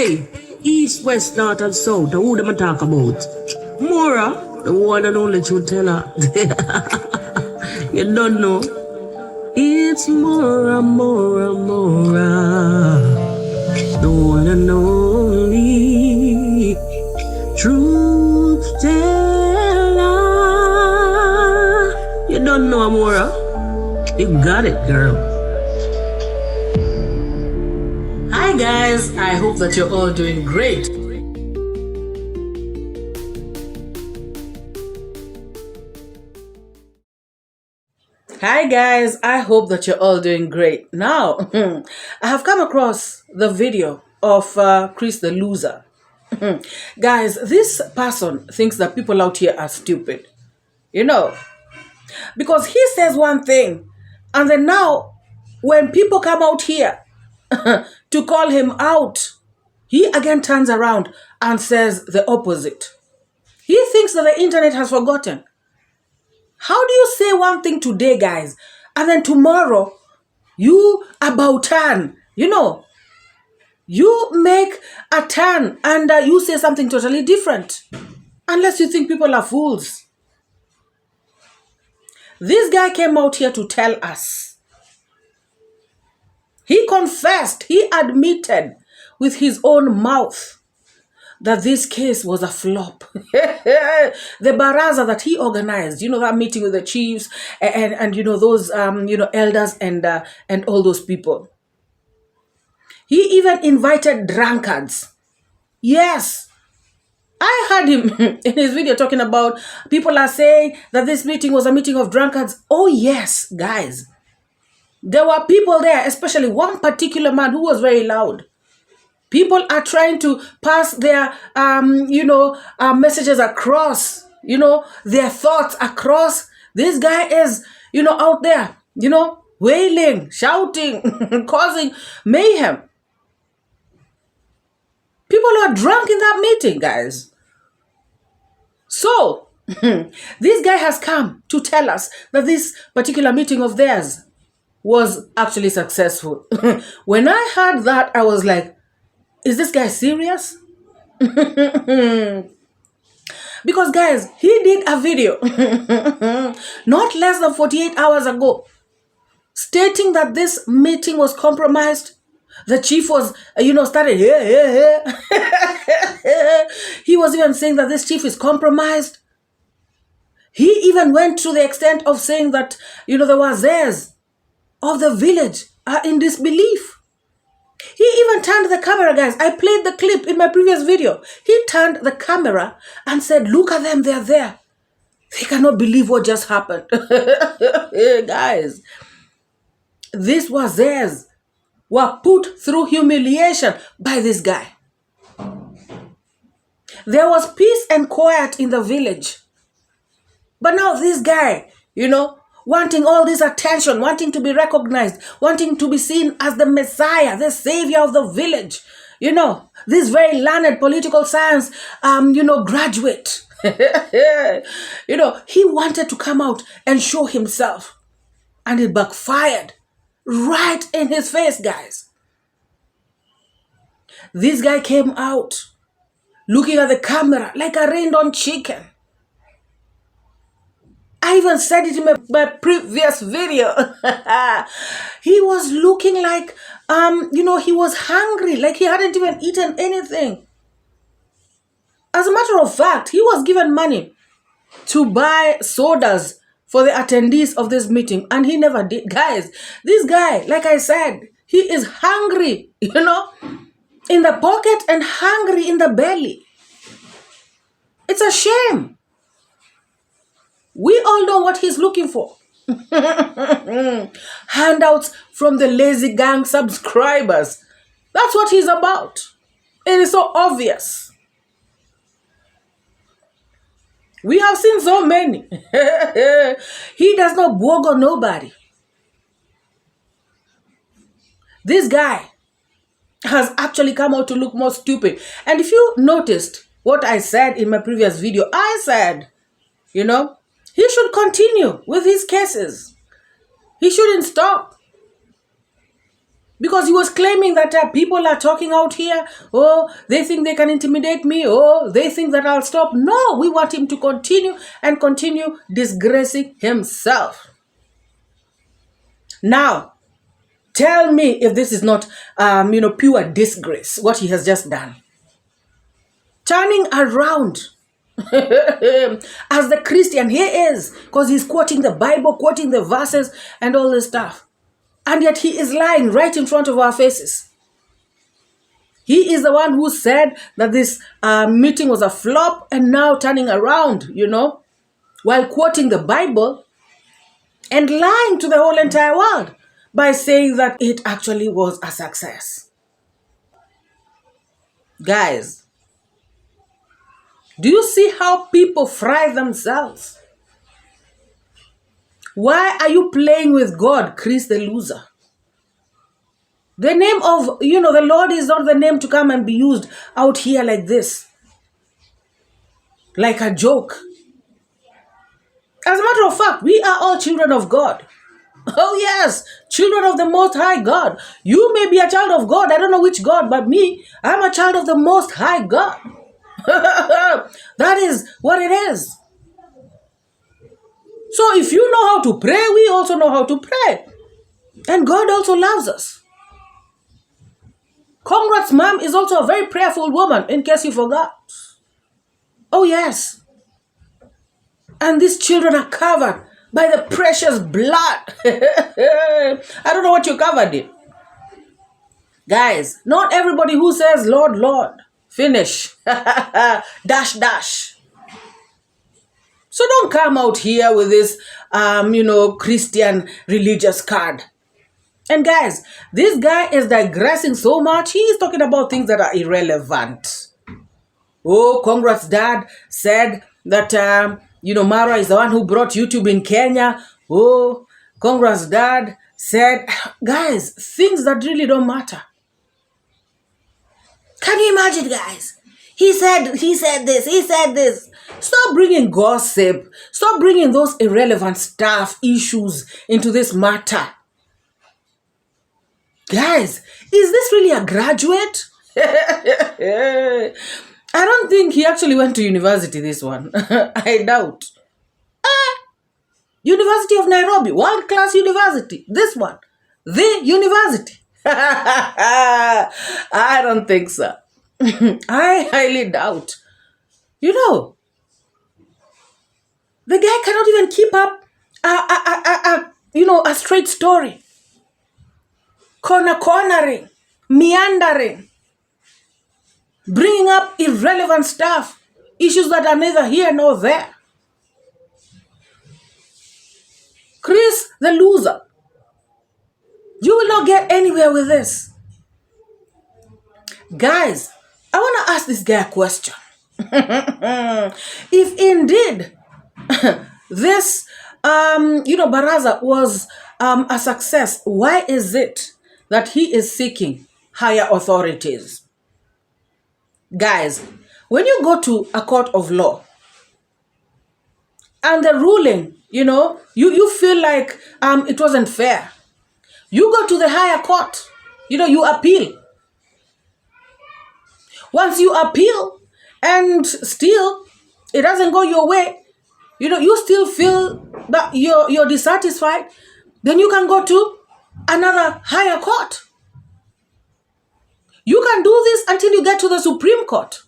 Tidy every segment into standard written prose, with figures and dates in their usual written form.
Hey, east, west, north, and south. Who them a talk about? MORAA, the one and only truth teller. You don't know. It's MORAA, MORAA, MORAA. The one and only truth teller. You don't know MORAA? You got it, girl. Hi guys, I hope that you're all doing great. Hi guys, I hope that you're all doing great. Now, I have come across the video of Chris the Loser. Guys, this person thinks that people out here are stupid. You know, because he says one thing, and then now, when people come out here to call him out, he again turns around and says the opposite. He thinks that the internet has forgotten. How do you say one thing today, guys, and then tomorrow you about turn? You know, you make a turn and you say something totally different, unless you think people are fools. This guy came out here to tell us. He confessed, he admitted with his own mouth that this case was a flop. The baraza that he organized, you know, that meeting with the chiefs and you know, those, elders and all those people. He even invited drunkards. Yes. I heard him in his video talking about people are saying that this meeting was a meeting of drunkards. Oh yes, guys. There were people there, especially one particular man who was very loud. People are trying to pass their, messages across, their thoughts across. This guy is, out there, wailing, shouting, causing mayhem. People are drunk in that meeting, guys. So, this guy has come to tell us that this particular meeting of theirs was actually successful. When I heard that, I was like, is this guy serious? Because guys, he did a video not less than 48 hours ago stating that this meeting was compromised. The chief was, started, he was even saying that this chief is compromised. He even went to the extent of saying that, the wazers of the village are in disbelief. He even turned the camera, guys. I played the clip in my previous video. He turned the camera and said, look at them, they're there. They cannot believe what just happened. Guys, these wazers were put through humiliation by this guy. There was peace and quiet in the village. But now this guy, wanting all this attention, wanting to be recognized, wanting to be seen as the Messiah, the savior of the village. This very learned political science, graduate. He wanted to come out and show himself. And it backfired right in his face, guys. This guy came out looking at the camera like a rained-on chicken. I even said it in my previous video. He was looking like, he was hungry, like he hadn't even eaten anything. As a matter of fact, he was given money to buy sodas for the attendees of this meeting, and he never did. Guys, this guy, like I said, he is hungry, in the pocket and hungry in the belly. It's a shame. We all know what he's looking for. Handouts from the lazy gang subscribers. That's what he's about. It is so obvious. We have seen so many. He does not BOMBSHELL nobody. This guy has actually come out to look more stupid. And if you noticed what I said in my previous video, I said, he should continue with his cases. He shouldn't stop. Because he was claiming that people are talking out here. Oh, they think they can intimidate me. Oh, they think that I'll stop. No, we want him to continue disgracing himself. Now, tell me if this is not, pure disgrace, what he has just done. Turning around as the Christian he is, because he's quoting the Bible, quoting the verses and all this stuff. And yet he is lying right in front of our faces. He is the one who said that this meeting was a flop, and now turning around, while quoting the Bible and lying to the whole entire world by saying that it actually was a success. Guys, do you see how people fry themselves? Why are you playing with God, Chris the loser? The name of, the Lord is not the name to come and be used out here like this. Like a joke. As a matter of fact, we are all children of God. Oh yes, children of the Most High God. You may be a child of God. I don't know which God, but me, I'm a child of the Most High God. That is what it is. So if you know how to pray, we also know how to pray. And God also loves us. Congrats' mom is also a very prayerful woman, in case you forgot. Oh yes. And these children are covered by the precious blood. I don't know what you covered in. Guys, not everybody who says, Lord, Lord, finish. Dash, dash. So don't come out here with this, Christian religious card. And guys, this guy is digressing so much. He is talking about things that are irrelevant. Oh, Congrats' dad said that, MORAA is the one who brought YouTube in Kenya. Oh, Congrats' dad said, guys, things that really don't matter. Can you imagine, guys? He said this. Stop bringing gossip. Stop bringing those irrelevant stuff, issues into this matter. Guys, is this really a graduate? I don't think he actually went to university, this one. I doubt. University of Nairobi, world-class university. This one, the university. I don't think so. I highly doubt. The guy cannot even keep up a straight story. Cornering, meandering, bringing up irrelevant stuff, issues that are neither here nor there. Chris the loser, you will not get anywhere with this. Guys, I want to ask this guy a question. If indeed this Baraza was a success, why is it that he is seeking higher authorities? Guys, when you go to a court of law and the ruling, you feel like it wasn't fair, you go to the higher court, you appeal. Once you appeal and still it doesn't go your way, you still feel that you're dissatisfied, then you can go to another higher court. You can do this until you get to the Supreme Court.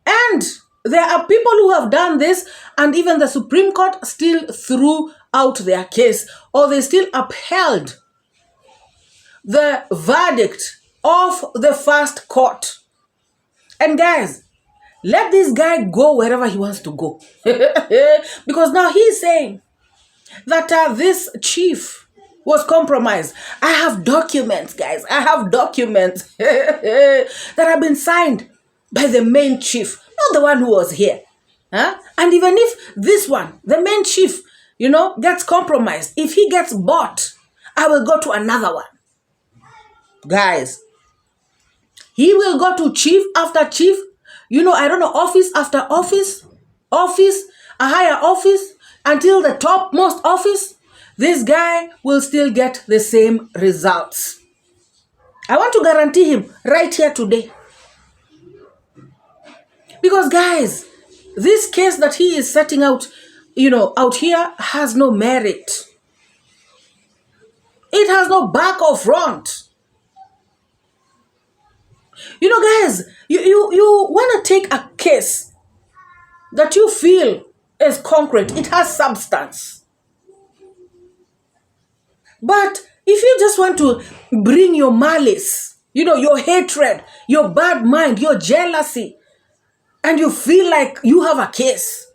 And there are people who have done this, and even the Supreme Court still threw out their case, or they still upheld the verdict of the first court. And guys, let this guy go wherever he wants to go. Because now he's saying that this chief was compromised. I have documents, guys. I have documents that have been signed by the main chief, not the one who was here. And even if this one, the main chief, gets compromised, if he gets bought, I will go to another one. Guys, he will go to chief after chief, office after office, a higher office, until the topmost office. this guy will still get the same results. I want to guarantee him right here today. Because guys, this case that he is setting out, out here has no merit. It has no back or front. Guys, you want to take a case that you feel is concrete. It has substance. But if you just want to bring your malice, your hatred, your bad mind, your jealousy, and you feel like you have a case,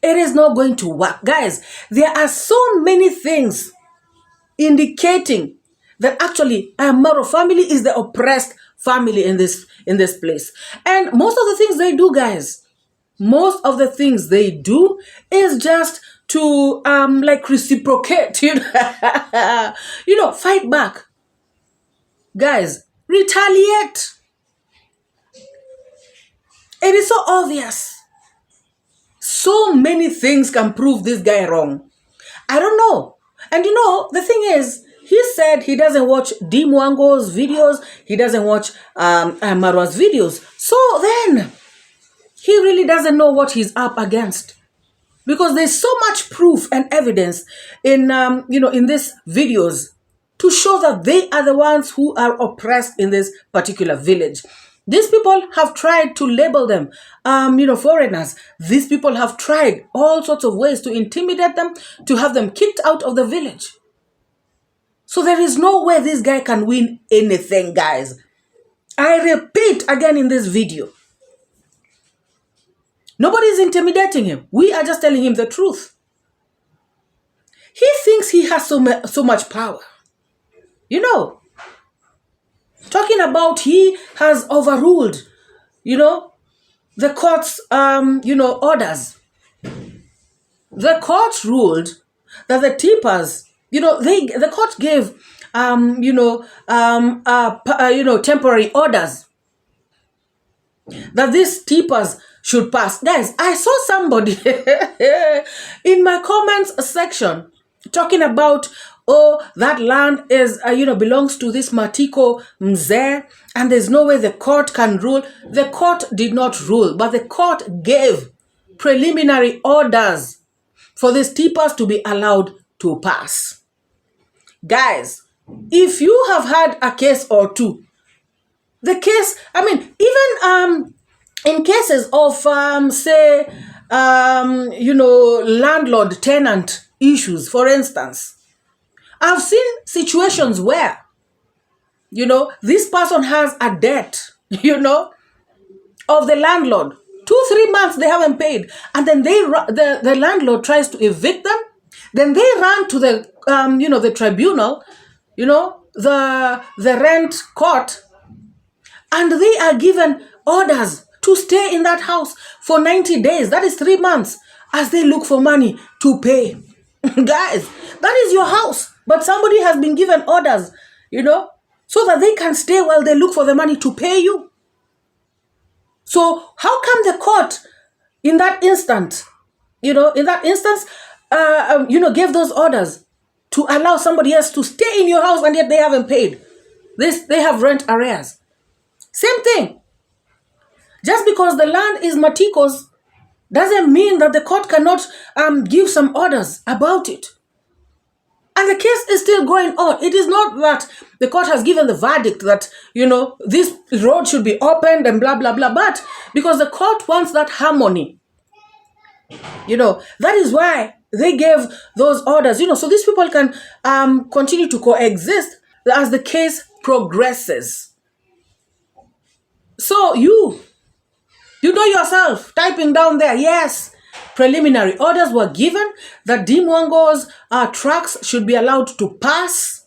it is not going to work. Guys, there are so many things indicating that actually MORAA family is the oppressed family in this place. And most of the things they do, guys, is just to reciprocate, fight back. Guys, retaliate. It is so obvious. So many things can prove this guy wrong. I don't know. And the thing is, he said he doesn't watch DeeMwango's videos. He doesn't watch MORAA's videos. So then, he really doesn't know what he's up against. Because there's so much proof and evidence in, in these videos to show that they are the ones who are oppressed in this particular village. These people have tried to label them, foreigners. These people have tried all sorts of ways to intimidate them, to have them kicked out of the village. So there is no way this guy can win anything, guys. I repeat again in this video. Nobody is intimidating him. We are just telling him the truth. He thinks he has so much power. Talking about he has overruled, the court's, orders. The court ruled that the tippers, the court gave, temporary orders that these tippers should pass. Guys, I saw somebody in my comments section talking about, that land is, belongs to this 𝐾𝐈𝐍𝐼𝐶, and there's no way the court can rule. The court did not rule, but the court gave preliminary orders for these tippers to be allowed to pass. Guys, if you have had a case or two, the case, even in cases of, landlord tenant issues, for instance, I've seen situations where, this person has a debt, of the landlord. 2-3 months they haven't paid. And then the landlord tries to evict them. Then they run to the, the tribunal, the rent court. And they are given orders to stay in that house for 90 days. That is 3 months as they look for money to pay. Guys, that is your house. But somebody has been given orders, so that they can stay while they look for the money to pay you. So how come the court in that instance, gave those orders to allow somebody else to stay in your house and yet they haven't paid? They have rent arrears. Same thing. Just because the land is Matiko's doesn't mean that the court cannot give some orders about it. And the case is still going on. It is not that the court has given the verdict that, this road should be opened and blah, blah, blah. But because the court wants that harmony, that is why they gave those orders, so these people can continue to coexist as the case progresses. So you know yourself, typing down there, yes, preliminary orders were given that DeeMwango's trucks should be allowed to pass.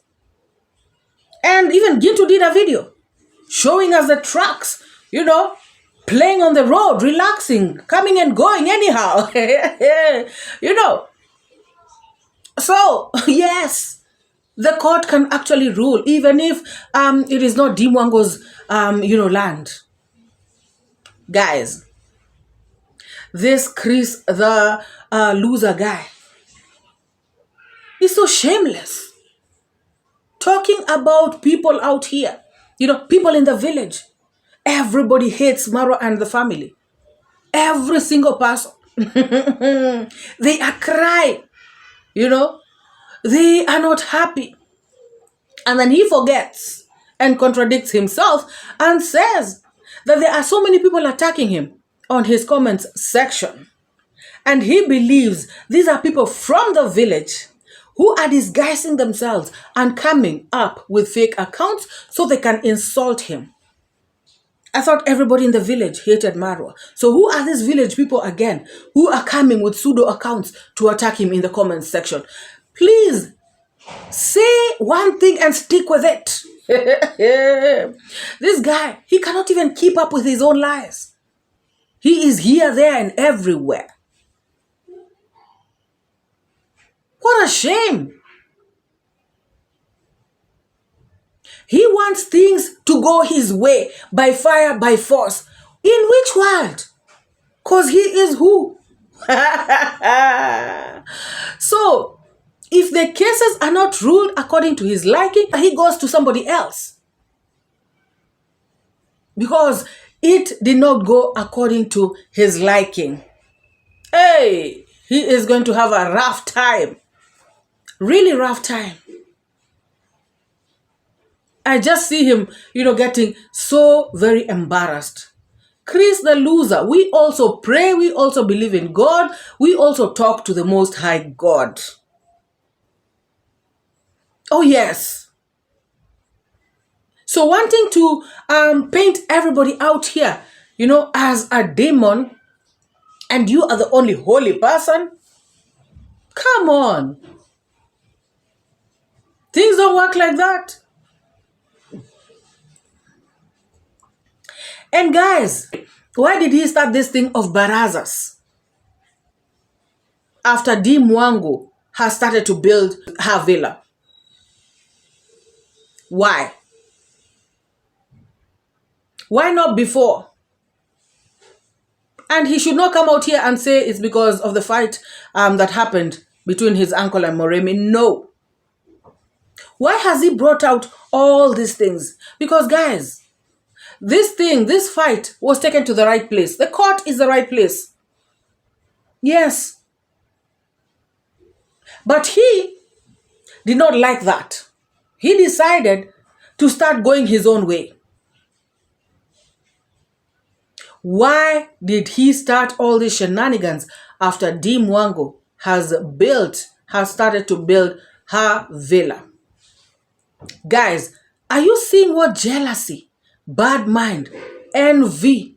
And even Gintu did a video showing us the trucks, playing on the road, relaxing, coming and going anyhow. So, yes, the court can actually rule, even if it is not DeeMwango's, land. Guys, this Chris, the loser guy, It's so shameless. Talking about people out here, people in the village. Everybody hates MORAA and the family. Every single person. They are crying. They are not happy. And then he forgets and contradicts himself and says that there are so many people attacking him on his comments section. And he believes these are people from the village who are disguising themselves and coming up with fake accounts so they can insult him. I thought everybody in the village hated MORAA. So who are these village people again who are coming with pseudo accounts to attack him in the comments section? Please say one thing and stick with it. This guy, he cannot even keep up with his own lies. He is here, there, and everywhere. What a shame. He wants things to go his way, by fire, by force. In which world? Because he is who? So, if the cases are not ruled according to his liking, he goes to somebody else. Because it did not go according to his liking. Hey, he is going to have a rough time. Really rough time. I just see him, getting so very embarrassed. Chris the loser. We also pray. We also believe in God. We also talk to the Most High God. Oh, yes. So wanting to paint everybody out here, as a demon, and you are the only holy person? Come on. Things don't work like that. And guys, why did he start this thing of barazas? After DeeMwango has started to build her villa. Why? Why not before? And he should not come out here and say it's because of the fight that happened between his uncle and Moremi. No. Why has he brought out all these things? Because guys, this fight was taken to the right place. The court is the right place. Yes. But he did not like that. He decided to start going his own way. Why did he start all these shenanigans after DeeMwango has started to build her villa? Guys, are you seeing what jealousy, bad mind, envy?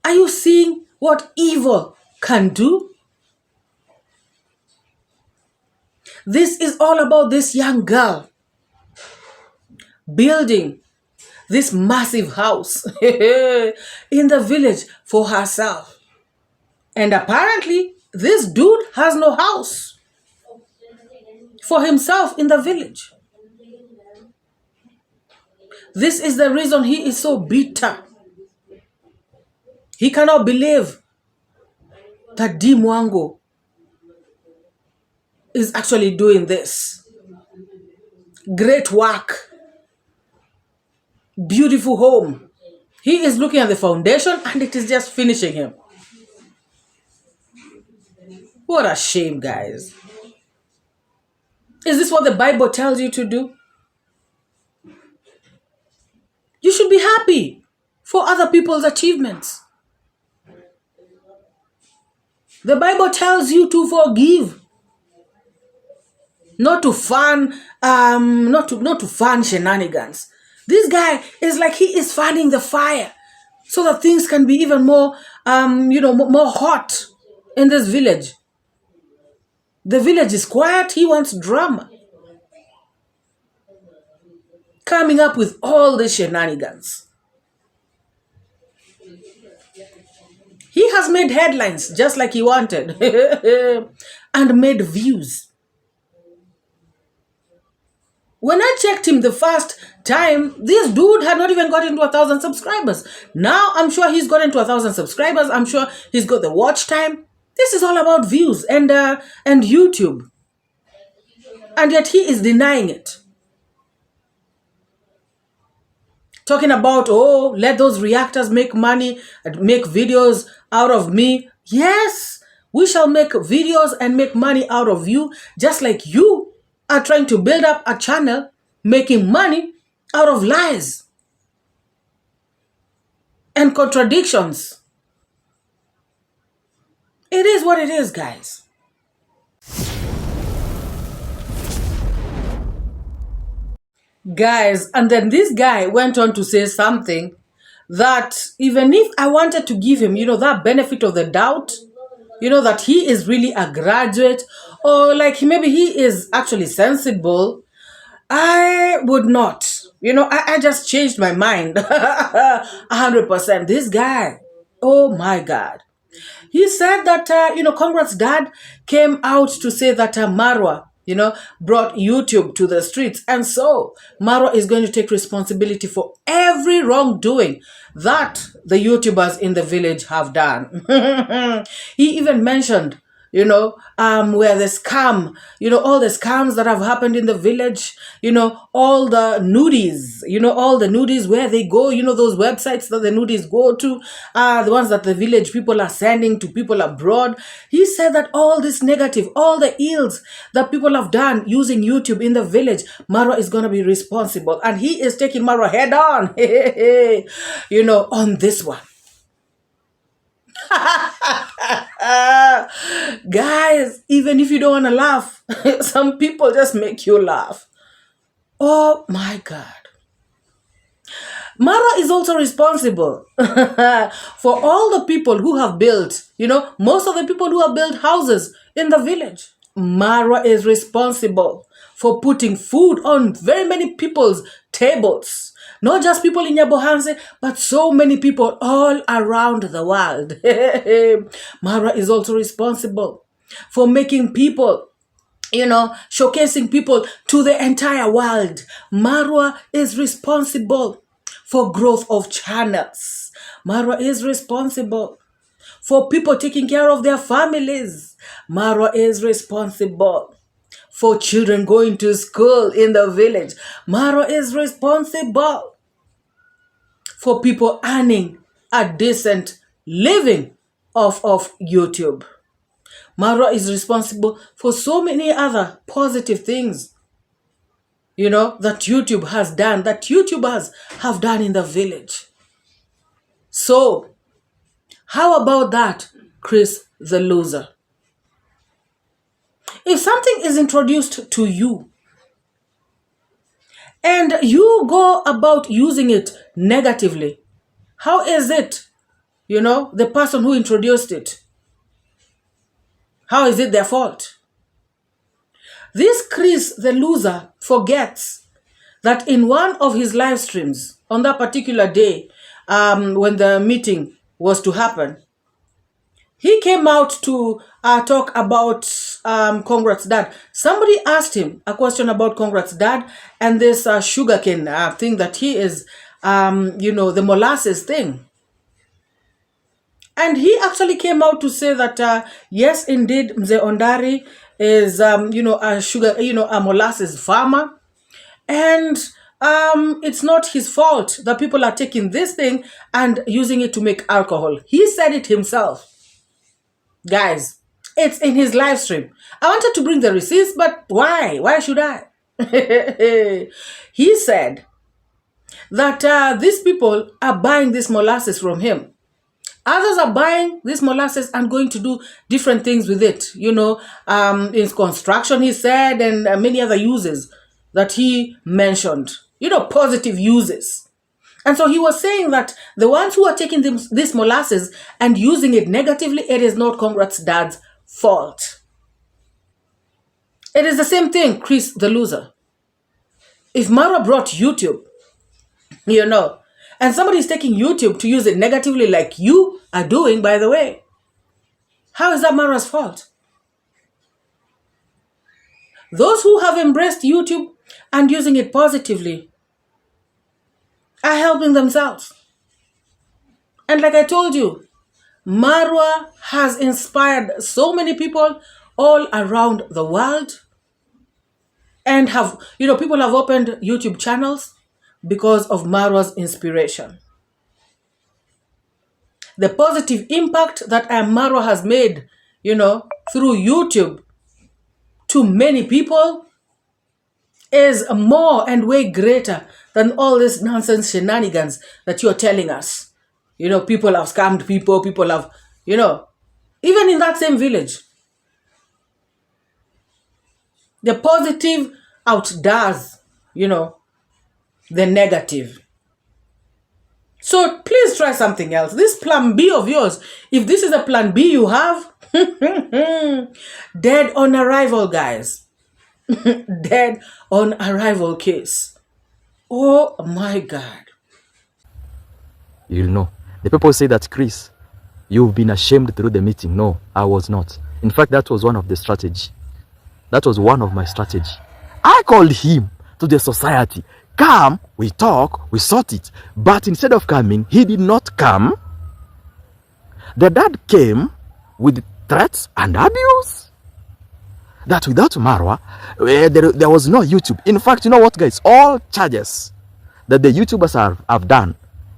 Are you seeing what evil can do? This is all about this young girl building this massive house in the village for herself. And apparently, this dude has no house for himself in the village. This is the reason he is so bitter. He cannot believe that DeeMwango is actually doing this. Great work. Beautiful home. He is looking at the foundation and it is just finishing him. What a shame, guys. Is this what the Bible tells you to do? You should be happy for other people's achievements. The Bible tells you to forgive, not to fun, not to fun shenanigans. This guy is like he is fanning the fire so that things can be even more, more hot in this village. The village is quiet. He wants drama. Coming up with all the shenanigans. He has made headlines just like he wanted and made views. When I checked him the first time, this dude had not even gotten to 1,000 subscribers. Now I'm sure he's gotten to 1,000 subscribers. I'm sure he's got the watch time. This is all about views and YouTube. And yet he is denying it. Talking about, oh, let those reactors make money, make videos out of me. Yes, we shall make videos and make money out of you, just like you are trying to build up a channel, making money out of lies and contradictions. It is what it is, guys. Guys, and then this guy went on to say something that even if I wanted to give him, that benefit of the doubt, that he is really a graduate, or like maybe he is actually sensible, I would not. I just changed my mind 100%. This guy, oh my God. He said that, Congrats dad came out to say that MORAA, brought YouTube to the streets. And so MORAA is going to take responsibility for every wrongdoing that the YouTubers in the village have done. He even mentioned, where the scam, all the scams that have happened in the village, all the nudies, all the nudies where they go, those websites that the nudies go to, the ones that the village people are sending to people abroad. He said that all this negative, all the ills that people have done using YouTube in the village, MORAA is going to be responsible. And he is taking MORAA head on, on this one. Guys, even if you don't want to laugh, some people just make you laugh. Oh my God. MORAA is also responsible for all the people who have built, most of the people who have built houses in the village. MORAA is responsible for putting food on very many people's tables. Not just people in Nyabohanse, but so many people all around the world. MORAA is also responsible for making people, showcasing people to the entire world. MORAA is responsible for growth of channels. MORAA is responsible for people taking care of their families. MORAA is responsible for children going to school in the village. MORAA is responsible for people earning a decent living off of YouTube. MORAA is responsible for so many other positive things, that YouTube has done, that YouTubers have done in the village. So, how about that, Chris the loser? If something is introduced to you and you go about using it negatively, how is it, the person who introduced it, how is it their fault? This Chris the loser forgets that in one of his live streams on that particular day, when the meeting was to happen, he came out to talk about Congrats dad. Somebody asked him a question about Congrats dad and this sugarcane thing that he is, the molasses thing. And he actually came out to say that, yes, indeed, Mzee Ondari is, a sugar, a molasses farmer. And it's not his fault that people are taking this thing and using it to make alcohol. He said it himself. Guys, it's in his live stream. I wanted to bring the receipts, but why? Why should I? He said that these people are buying this molasses from him. Others are buying this molasses and going to do different things with it. In construction, he said, and many other uses that he mentioned. Positive uses. And so he was saying that the ones who are taking this molasses and using it negatively, it is not Congrats dad's fault. It is the same thing, Chris the loser. If MORAA brought YouTube, and somebody is taking YouTube to use it negatively like you are doing, by the way, how is that MORAA's fault? Those who have embraced YouTube and using it positively are helping themselves. And like I told you, MORAA has inspired so many people all around the world. And people have opened YouTube channels because of Marwa's inspiration. The positive impact that iammarwa has made, through YouTube to many people is more and way greater than all this nonsense shenanigans that you're telling us. People have scammed people have, even in that same village. The positive outdoes, the negative. So please try something else. This plan B of yours, if this is a plan B you have, dead on arrival, guys. Dead on arrival case. Oh my God. You'll know. The people say that, Chris, you've been ashamed through the meeting. No, I was not. In fact, that was one of the strategy. That was one of my strategy. I called him to the society. Come, we talk, we sort it. But instead of coming, he did not come. The dad came with threats and abuse. That without Marwa, there was no YouTube. In fact, you know what, guys? All charges that the YouTubers have done,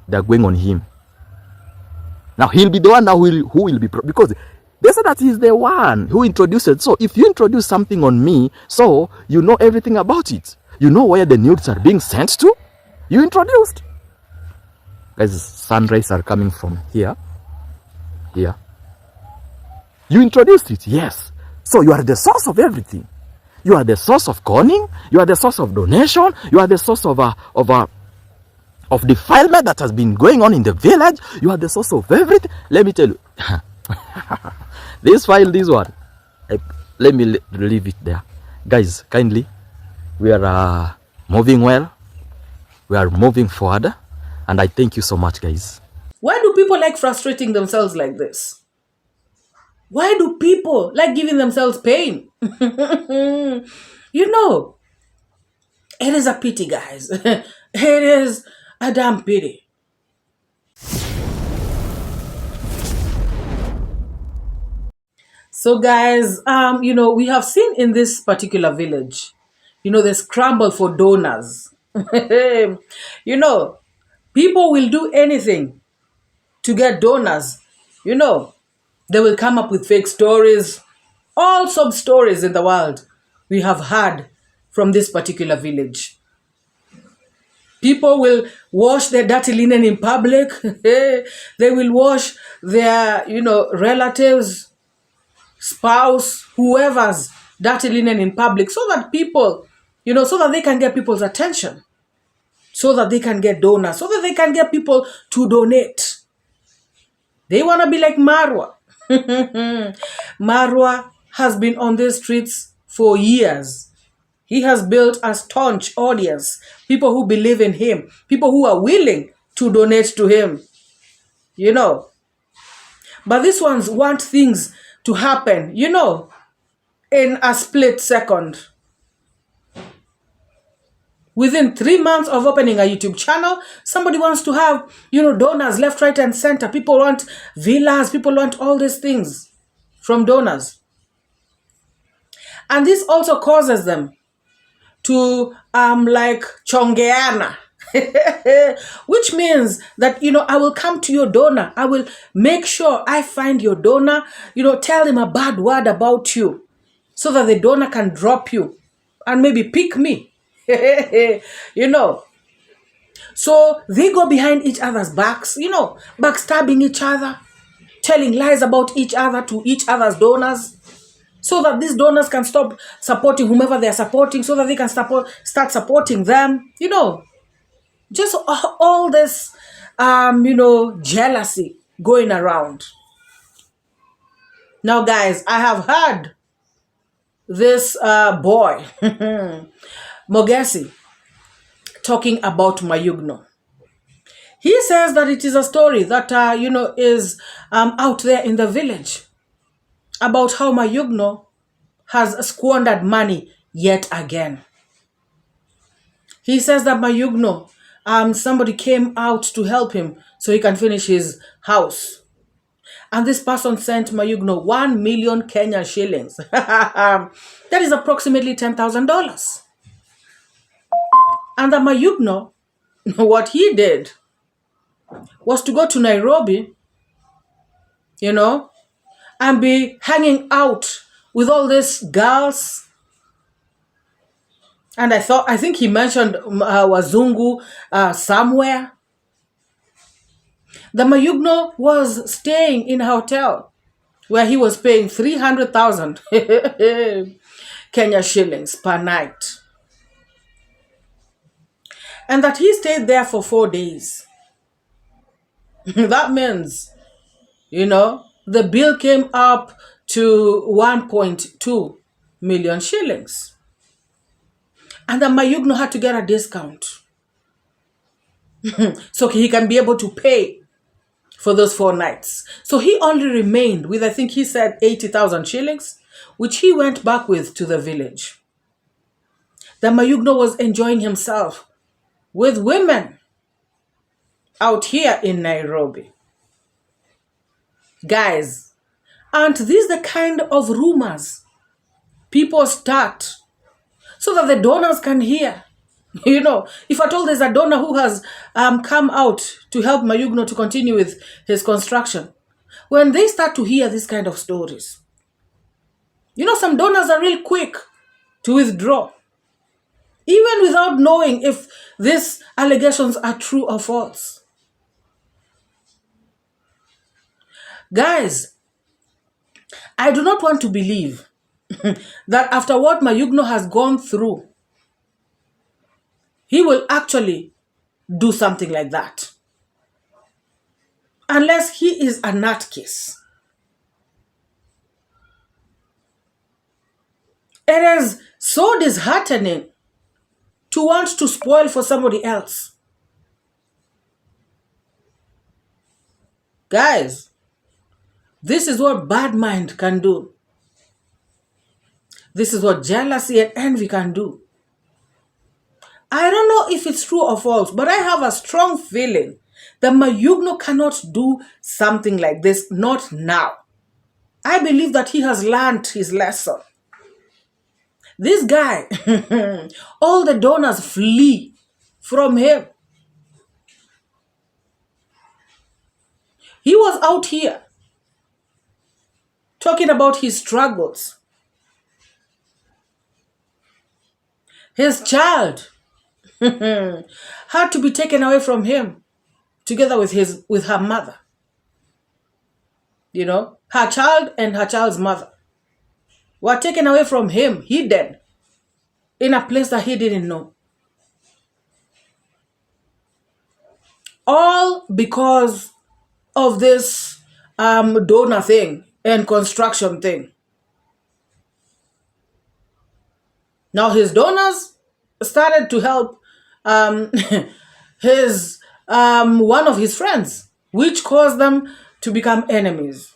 they're going on him. Now, he'll be the one now who will be... Because they said that he's the one who introduced it. So, if you introduce something on me, so you know everything about it. You know where the nudes are being sent to. You introduced. Guys, sunrays are coming from here. Here. You introduced it, yes. So you are the source of everything. You are the source of conning. You are the source of donation. You are the source of defilement that has been going on in the village. You are the source of everything. Let me tell you. This one. Let me leave it there. Guys, kindly. We are moving well. We are moving forward. And I thank you so much, guys. Why do people like frustrating themselves like this? Why do people like giving themselves pain? It is a pity, guys. It is a damn pity. So, guys, we have seen in this particular village, the scramble for donors. People will do anything to get donors. They will come up with fake stories, all sub stories in the world we have heard from this particular village. People will wash their dirty linen in public. They will wash their, relatives, spouse, whoever's dirty linen in public, so that people, so that they can get people's attention, so that they can get donors, so that they can get people to donate. They want to be like Marwa. Marwa has been on the streets for years. He has built a staunch audience, people who believe in him, people who are willing to donate to him, But these ones want things to happen, in a split second. Within 3 months of opening a YouTube channel, somebody wants to have, donors left, right, and center. People want villas. People want all these things from donors. And this also causes them to, chongeana. Which means that, I will come to your donor. I will make sure I find your donor, tell him a bad word about you so that the donor can drop you and maybe pick me. So they go behind each other's backs, backstabbing each other, telling lies about each other to each other's donors, so that these donors can stop supporting whomever they're supporting, so that they can start supporting them, just all this, jealousy going around. Now, guys, I have heard this boy, Mogesi, talking about Mayuguno. He says that it is a story that, is out there in the village about how Mayuguno has squandered money yet again. He says that Mayuguno, somebody came out to help him so he can finish his house. And this person sent Mayuguno 1 million Kenyan shillings. That is approximately $10,000. And the Mayuguno, what he did was to go to Nairobi, and be hanging out with all these girls. And I think he mentioned Wazungu somewhere. The Mayuguno was staying in a hotel where he was paying 300,000 Kenya shillings per night. And that he stayed there for 4 days. That means, the bill came up to 1.2 million shillings. And the Mayuguno had to get a discount so he can be able to pay for those 4 nights. So he only remained with, I think he said 80,000 shillings, which he went back with to the village. The Mayuguno was enjoying himself with women out here in Nairobi. Guys, aren't these the kind of rumors people start so that the donors can hear? If at all there's a donor who has come out to help Mayuguno to continue with his construction, when they start to hear this kind of stories, some donors are real quick to withdraw, even without knowing if these allegations are true or false. Guys, I do not want to believe that after what Mayuguno has gone through, he will actually do something like that. Unless he is a nutcase. It is so disheartening to want to spoil for somebody else. Guys, this is what bad mind can do. This is what jealousy and envy can do. I don't know if it's true or false, but I have a strong feeling that Mayuguno cannot do something like this, not now. I believe that he has learned his lesson. This guy, all the donors flee from him. He was out here talking about his struggles. His child had to be taken away from him together with her mother. Her child and her child's mother were taken away from him, hidden in a place that he didn't know. All because of this donor thing and construction thing. Now his donors started to help his one of his friends, which caused them to become enemies.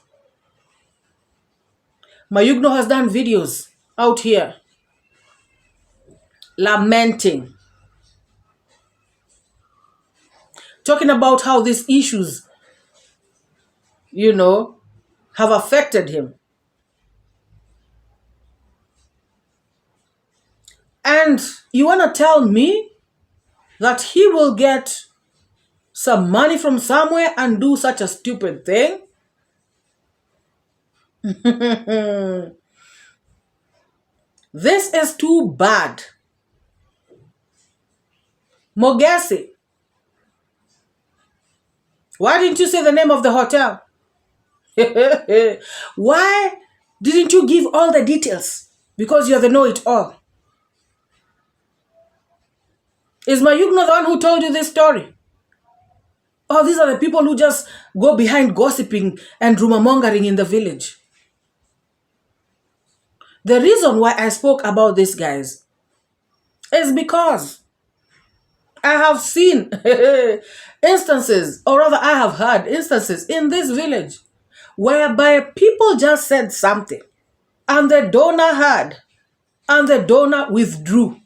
Mayuguno has done videos out here lamenting, talking about how these issues, have affected him. And you want to tell me that he will get some money from somewhere and do such a stupid thing? This is too bad. Mogesi, why didn't you say the name of the hotel? Why didn't you give all the details? Because you're the know-it-all. Is Mayuguno the one who told you this story? Oh, these are the people who just go behind gossiping and rumor mongering in the village. The reason why I spoke about this, guys, is because I have seen instances, or rather I have heard instances in this village whereby people just said something and the donor heard and the donor withdrew.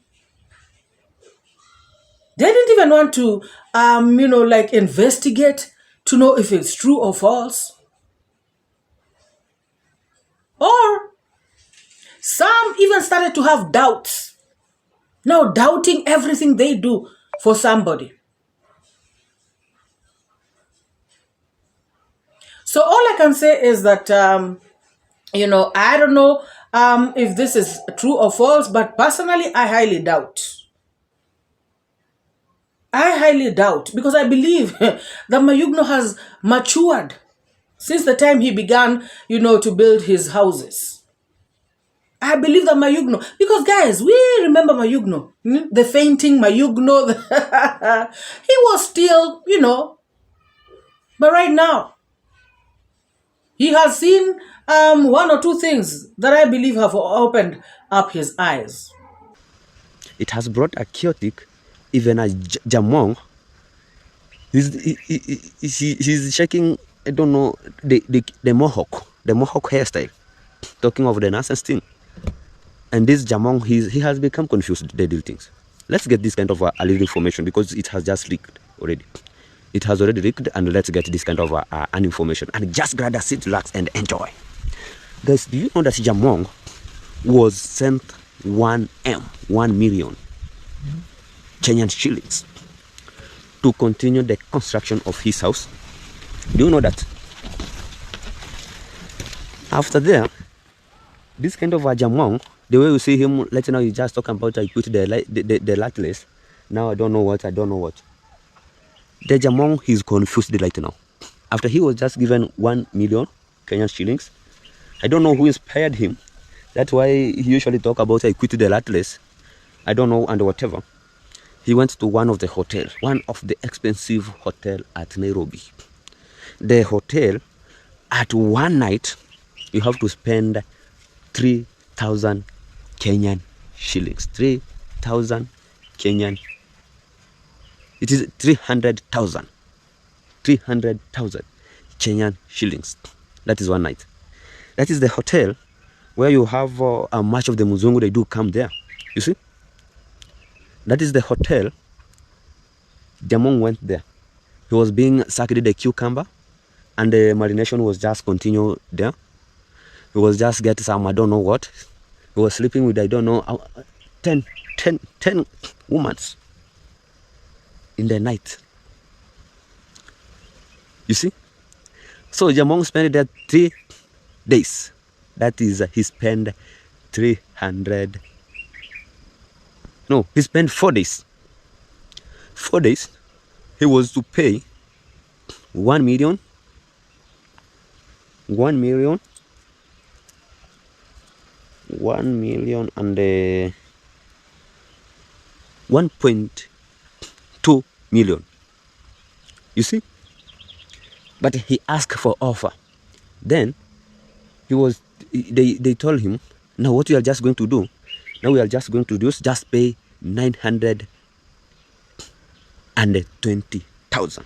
They didn't even want to, investigate to know if it's true or false. Or some even started to have doubts Now doubting everything they do for somebody. So all I can say is that, I don't know if this is true or false, but personally, I highly doubt. I highly doubt, because I believe that Mayuguno has matured since the time he began, to build his houses. I believe that Mayuguno, because guys, we remember Mayuguno, the fainting Mayuguno. He was still, but right now, he has seen one or two things that I believe have opened up his eyes. It has brought a chaotic, even a 𝐷𝐒𝐿. He's shaking, I don't know, the mohawk hairstyle, talking of the nonsense thing. And this 𝐷𝐒𝐿, he has become confused, they do things. Let's get this kind of a little information, because it has just leaked already. It has already leaked, and let's get this kind of an information. And just grab a seat, relax, and enjoy. Guys, do you know that 𝐷𝐒𝐿 was sent 1 million Kenyan shillings to continue the construction of his house? Do you know that? After there, this kind of a 𝐷𝐒𝐿, the way you see him, let's now you just talking about I quit the lightless. Now I don't know what. The 𝐷𝐒𝐿, he's confused right now. After he was just given 1 million Kenyan shillings, I don't know who inspired him. That's why he usually talk about I quit the lightless. I don't know, and whatever. He went to one of the hotels, one of the expensive hotel at Nairobi. The hotel, at one night, you have to spend 3,000 Kenyan shillings. 3,000 Kenyan. It is 300,000. 300,000 Kenyan shillings. That is one night. That is the hotel where you have much of the Muzungu, they do come there. You see? That is the hotel. 𝐷𝐒𝐿 went there. He was being sucked the cucumber, and the marination was just continue there. He was just getting some, I don't know what. He was sleeping with, I don't know, 10 women in the night. You see? So 𝐷𝐒𝐿 spent there 3 days. That is, he spent 300. No, he spent 4 days. 4 days, he was to pay 1 million. 1 million and 1.2 million. You see? But he asked for offer. Then they told him, now what we are just going to do, now we are just going to do is just pay 920,000.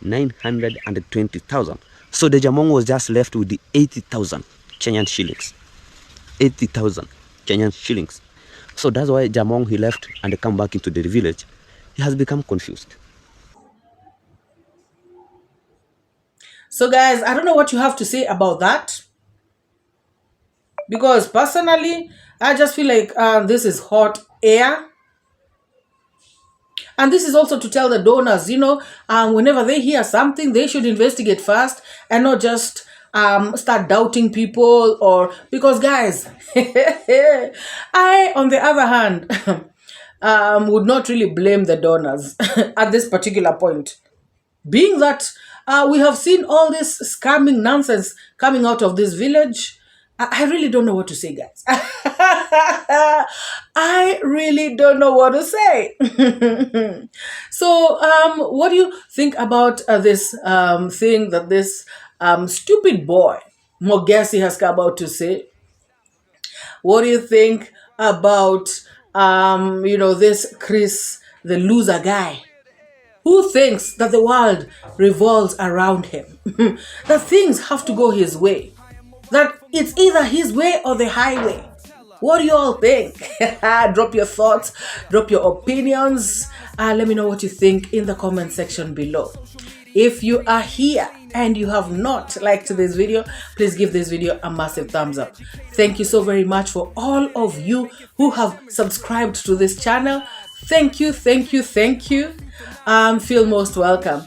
920,000. So the 𝐷𝐒𝐿 was just left with the 80,000 Kenyan shillings. 80,000 Kenyan shillings. So that's why 𝐷𝐒𝐿, he left and come back into the village. He has become confused. So guys, I don't know what you have to say about that. Because personally, I just feel like this is hot air. And this is also to tell the donors, whenever they hear something, they should investigate first and not just start doubting people. Or because guys, I, on the other hand, would not really blame the donors at this particular point. Being that we have seen all this scamming nonsense coming out of this village, I really don't know what to say, guys. I really don't know what to say. So, what do you think about this thing that this stupid boy, Mogesi, has come out to say? What do you think about, this Chris, the loser guy, who thinks that the world revolves around him, that things have to go his way, that it's either his way or the highway? What do you all think? Drop your thoughts, drop your opinions. Let me know what you think in the comment section below. If you are here and you have not liked this video, please give this video a massive thumbs up. Thank you so very much for all of you who have subscribed to this channel. Thank you, thank you, thank you. Feel most welcome.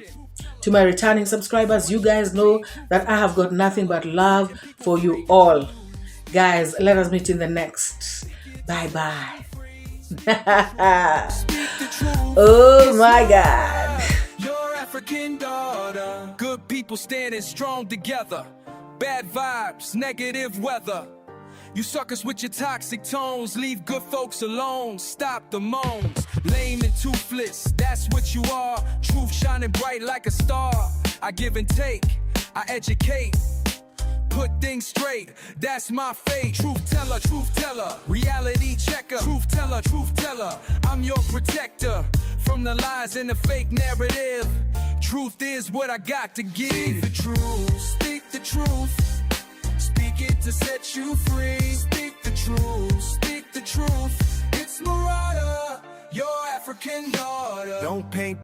To my returning subscribers, you guys know that I have got nothing but love for you all. Guys, let us meet in the next. Bye-bye. Oh my God. Your African daughter. Good people standing strong together. Bad vibes, negative weather. You suckers with your toxic tones, leave good folks alone. Stop the moans, lame and toothless, that's what you are. Truth shining bright like a star. I give and take, I educate, put things straight, that's my fate. Truth teller, reality checker. Truth teller, I'm your protector from the lies and the fake narrative. Truth is what I got to give. Speak the truth, speak the truth. Speak it to set you free. Speak the truth, speak the truth. It's MORAA, your African daughter. Don't paint